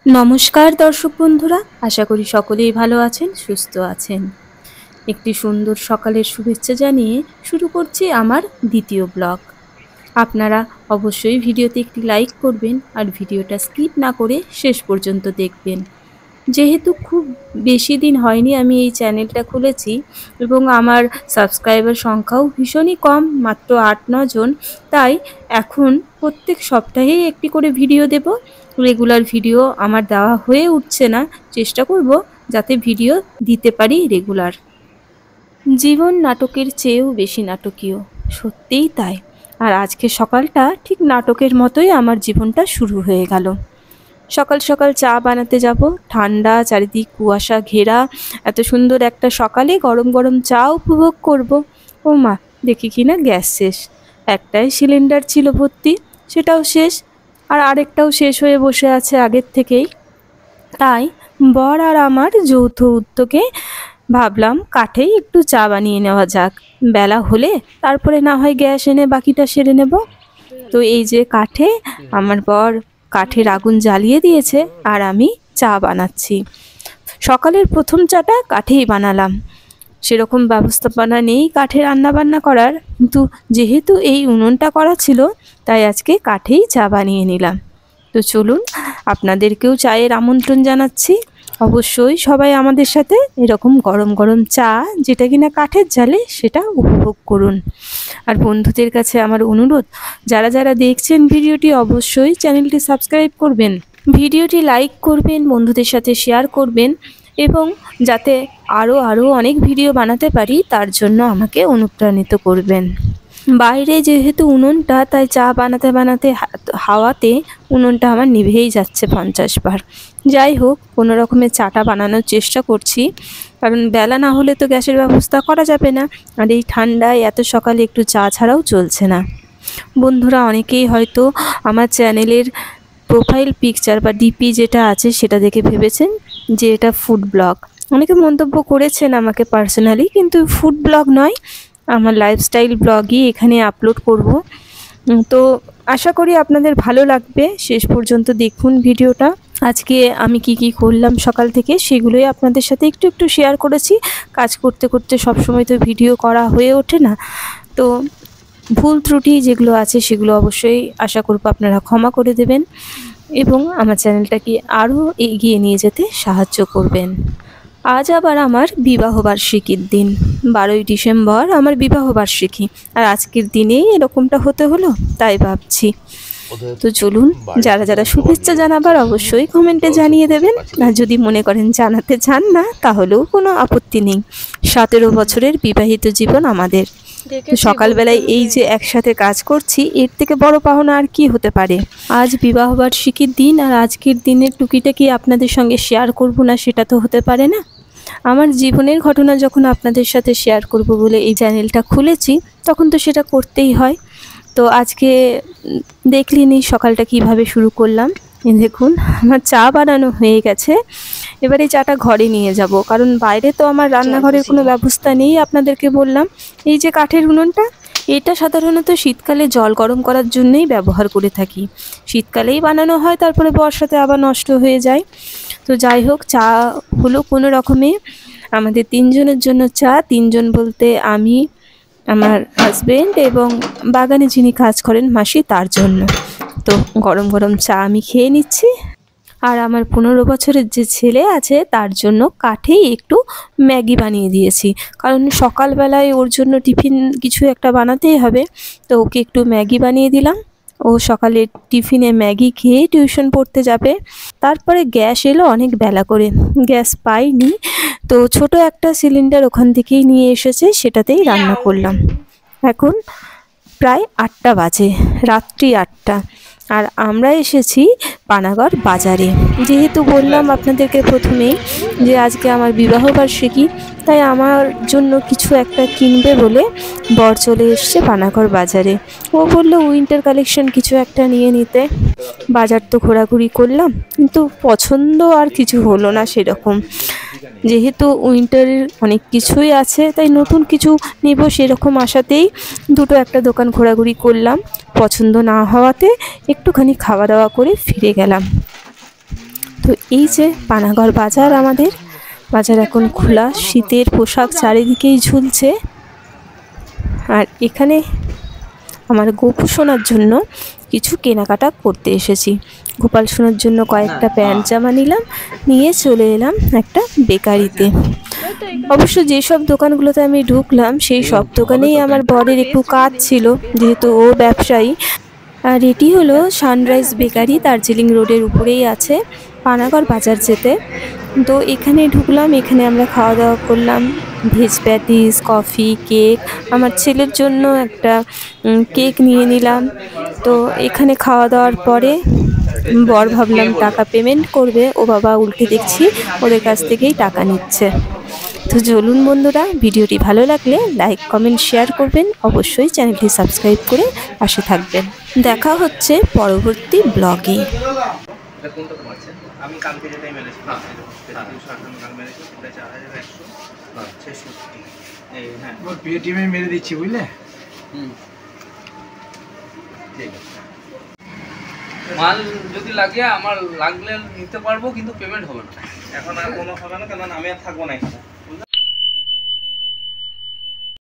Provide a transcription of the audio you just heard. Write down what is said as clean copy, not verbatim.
নমস্কার দর্শক বন্ধুরা, আশা করি সকলেই ভালো আছেন, সুস্থ আছেন। একটি সুন্দর সকালের শুভেচ্ছা জানিয়ে শুরু করছি আমার দ্বিতীয় ব্লগ। আপনারা অবশ্যই ভিডিওতে একটি লাইক করবেন আর ভিডিওটা স্কিপ না করে শেষ পর্যন্ত দেখবেন। যেহেতু খুব বেশি দিন হয়নি আমি এই চ্যানেলটা খুলেছি এবং আমার সাবস্ক্রাইবার সংখ্যাও ভীষণই কম, মাত্র ৮-৯ জন। তাই এখন প্রত্যেক সপ্তাহেই একটি করে ভিডিও দেব। রেগুলার ভিডিও আমার দেওয়া হয়ে উঠছে না, চেষ্টা করব যাতে ভিডিও দিতে পারি রেগুলার। জীবন নাটকের চেয়েও বেশি নাটকীয়, সত্যিই তাই। আর আজকে সকালটা ঠিক নাটকের মতোই আমার জীবনটা শুরু হয়ে গেল। সকাল সকাল চা বানাতে যাব, ঠান্ডা, চারিদিক কুয়াশা ঘেরা, এত সুন্দর একটা সকালে গরম গরম চা উপভোগ করব। ও মা, দেখি কিনা গ্যাস শেষ। একটাই সিলিন্ডার ছিল ভর্তি, সেটাও শেষ। আর আরেকটাও শেষ হয়ে বসে আছে আগের থেকেই। তাই বর আর আমার যৌথ উদ্যোগে ভাবলাম কাঠেই একটু চা বানিয়ে নেওয়া যাক। বেলা হলে তারপরে না হয় গ্যাস এনে বাকিটা সেরে নেব। তো এই যে কাঠে আমার বর কাঠের আগুন জ্বালিয়ে দিয়েছে আর আমি চা বানাচ্ছি। সকালের প্রথম চাটা কাঠেই বানালাম। সেরকম ব্যবস্থাপনা নেই কাঠে রান্না বান্না করার, কিন্তু যেহেতু এই উনুনটা করা ছিল তাই আজকে কাঠেই চা বানিয়ে নিলাম। তো চলুন, আপনাদেরকেও চায়ের আমন্ত্রণ জানাচ্ছি। অবশ্যই সবাই আমাদের সাথে এরকম গরম গরম চা, যেটা কিনা কাঠের জালে, সেটা উপভোগ করুন। আর বন্ধুদের কাছে আমার অনুরোধ, যারা যারা দেখছেন ভিডিওটি অবশ্যই চ্যানেলটি সাবস্ক্রাইব করবেন, ভিডিওটি লাইক করবেন, বন্ধুদের সাথে শেয়ার করবেন এবং যাতে আরও অনেক ভিডিও বানাতে পারি তার জন্য আমাকে অনুপ্রাণিত করবেন। বাইরে যেহেতু উনুনটা, তাই চা বানাতে বানাতে হাওয়াতে উনুনটা আমার নিভেই যাচ্ছে 50 বার। যাই হোক, কোনো রকমে চাটা বানানোর চেষ্টা করছি, কারণ বেলা না হলে তো গ্যাসের ব্যবস্থা করা যাবে না। আর এই ঠান্ডায় এত সকালে একটু চা ছাড়াও চলছে না। বন্ধুরা অনেকেই হয়তো আমার চ্যানেলের প্রোফাইল পিকচার বা ডিপি যেটা আছে সেটা দেখে ভেবেছেন যে এটা ফুড ব্লগ। অনেকে মন্তব্য করেছেন আমাকে পার্সোনালি, কিন্তু ফুড ব্লগ নয়, আমার লাইফস্টাইল ব্লগই এখানে আপলোড করব। তো আশা করি আপনাদের ভালো লাগবে, শেষ পর্যন্ত দেখুন ভিডিওটা। আজকে আমি কি করলাম সকাল থেকে সেগুলোই আপনাদের সাথে একটু একটু শেয়ার করেছি। কাজ করতে করতে সবসময় তো ভিডিও করা হয়ে ওঠে না, তো ভুল ত্রুটি যেগুলো আছে সেগুলো অবশ্যই আশা করব আপনারা ক্ষমা করে দেবেন এবং আমার চ্যানেলটাকে আরও এগিয়ে নিয়ে যেতে সাহায্য করবেন। আজ আবার আমার বিবাহবার্ষিকীর দিন, 12ই ডিসেম্বর আমার বিবাহবার্ষিকী। আর আজকের দিনেই এরকমটা হতে হলো, তাই ভাবছি। তো চলুন, যারা যারা শুভেচ্ছা জানাবার অবশ্যই কমেন্টে জানিয়ে দেবেন। আর যদি মনে করেন জানাতে চান না, তাহলেও কোনো আপত্তি নেই। 17 বছরের বিবাহিত জীবন আমাদের। সকালবেলায় এই যে একসাথে কাজ করছি, এর থেকে বড় পাওনা আর কি হতে পারে। আজ বিবাহবার্ষিকীর দিন, আর আজকের দিনের টুকিটাকি আপনাদের সঙ্গে শেয়ার করব না সেটা তো হতে পারে না। আমার জীবনের ঘটনা যখন আপনাদের সাথে শেয়ার করব বলে এই চ্যানেলটা খুলেছি, তখন তো সেটা করতেই হয়। তো আজকে দেখলিনি সকালটা কিভাবে শুরু করলাম। দেখুন, আমার চা বানানো হয়ে গেছে। এবারে চাটা ঘরে নিয়ে যাব, কারণ বাইরে তো আমার রান্নাঘরের কোনো ব্যবস্থা নেই। আপনাদেরকে বললাম এই যে কাঠের উনুনটা, এটা সাধারণত শীতকালে জল গরম করার জন্যই ব্যবহার করে থাকি। শীতকালেই বানানো হয়, তারপরে বর্ষাতে আবার নষ্ট হয়ে যায়। তো যাই হোক, চা হলো কোনো রকমে। আমাদের 3 জনের জন্য চা, 3 জন বলতে আমি, আমার হাজবেন্ড এবং বাগানে যিনি কাজ করেন মাসি, তার জন্য। তো গরম গরম চা আমি খেয়ে নিচ্ছি। আর আমার 15 বছরের যে ছেলে আছে তার জন্য কাঠেই একটু ম্যাগি বানিয়ে দিয়েছি, কারণ সকালবেলায় ওর জন্য টিফিন কিছু একটা বানাতেই হবে। তো ওকে একটু ম্যাগি বানিয়ে দিলাম। ও সকালে টিফিনে ম্যাগি খেয়ে টিউশন পড়তে যাবে। তারপরে গ্যাস এলো অনেক বেলা করে, গ্যাস পাইনি, তো ছোট একটা সিলিন্ডার ওখান থেকেই নিয়ে এসেছে, সেটাতেই রান্না করলাম। এখন প্রায় 8টা বাজে, রাত্রি 8টা। আর আমরা এসেছি পানাগড় বাজারে। যেহেতু বললাম আপনাদেরকে প্রথমেই যে আজকে আমার বিবাহবার্ষিকী, তাই আমার জন্য কিছু একটা কিনবে বলে বর চলে এসছে পানাগড় বাজারে। ও বললো উইন্টার কালেকশন কিছু একটা নিয়ে নিতে। বাজার তো ঘোরাঘুরি করলাম, কিন্তু পছন্দ আর কিছু হলো না সেরকম। যেহেতু উইন্টারের অনেক কিছুই আছে, তাই নতুন কিছু নেব সেরকম আশাতেই দুটো একটা দোকান ঘোরাঘুরি করলাম। পছন্দ না হওয়াতে একটুখানি খাওয়া দাওয়া করে ফিরে গেলাম। তো এই যে পানাগড় বাজার, আমাদের বাজার এখন খোলা, শীতের পোশাক চারিদিকেই ঝুলছে। আর এখানে আমার গোপু সোনার জন্য কিছু কেনাকাটা করতে এসেছি। গোপাল সোনার জন্য কয়েকটা প্যান্ট জামা নিলাম, নিয়ে চলে এলাম একটা বেকারিতে। অবশ্য যেসব দোকানগুলোতে আমি ঢুকলাম সেই সব দোকানেই আমার বরের একটু কাজ ছিল, যেহেতু ও ব্যবসায়ী। আর এটি হলো সানরাইজ বেকারি, দার্জিলিং রোডের উপরেই আছে, পানাগড় বাজার যেতে। তো এখানে ঢুকলাম, এখানে আমরা খাওয়া দাওয়া করলাম, ভেজ প্যাটিস, কফি, কেক। আমার ছেলের জন্য একটা কেক নিয়ে নিলাম। তো এখানে খাওয়া দাওয়ার পরে বর ভাবলাম টাকা পেমেন্ট করবে, ও বাবা উল্টে দেখছি ওদের কাছ থেকেই টাকা নিচ্ছে। তো চলুন বন্ধুরা, ভিডিওটি ভালো লাগলে লাইক, কমেন্ট, শেয়ার করবেন, অবশ্যই চ্যানেলটি সাবস্ক্রাইব করে পাশে থাকবেন। দেখা হচ্ছে পরবর্তী ব্লগে। আমি কালকে যেটাই মেরেছি 258 কাল মেরেছি, এটা 4166। এই হ্যাঁ ওর পেটিএমে মেরে দিচ্ছি, বুঝলে? ঠিক আছে। মাল যদি লাগে আমার লাগলে নিতে পারবো, কিন্তু পেমেন্ট হবে না এখন, আর কোনো হবে না, কারণ আমি আর থাকবো না এখানে।